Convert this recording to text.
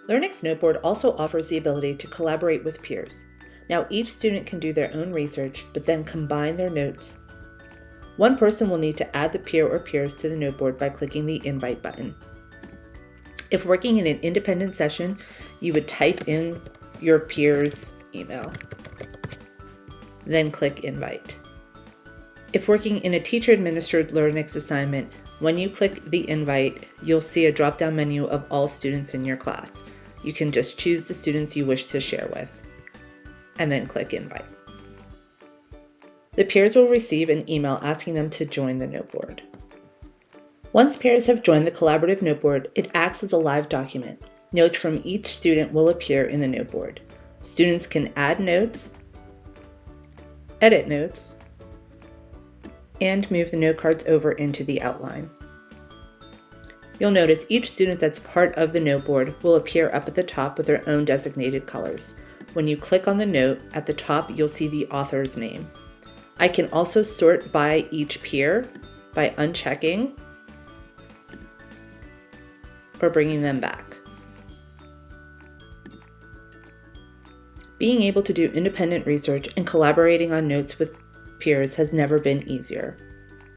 Learnics Noteboard also offers the ability to collaborate with peers. Now each student can do their own research, but then combine their notes. One person will need to add the peer or peers to the noteboard by clicking the invite button. If working in an independent session, you would type in your peer's email, then click invite. If working in a teacher-administered Learnics assignment, when you click the invite, you'll see a drop-down menu of all students in your class. You can just choose the students you wish to share with, and then click invite. The peers will receive an email asking them to join the noteboard. Once peers have joined the collaborative noteboard, it acts as a live document. Notes from each student will appear in the noteboard. Students can add notes, edit notes, and move the note cards over into the outline. You'll notice each student that's part of the noteboard will appear up at the top with their own designated colors. When you click on the note, at the top you'll see the author's name. I can also sort by each peer by unchecking or bringing them back. Being able to do independent research and collaborating on notes with peers has never been easier.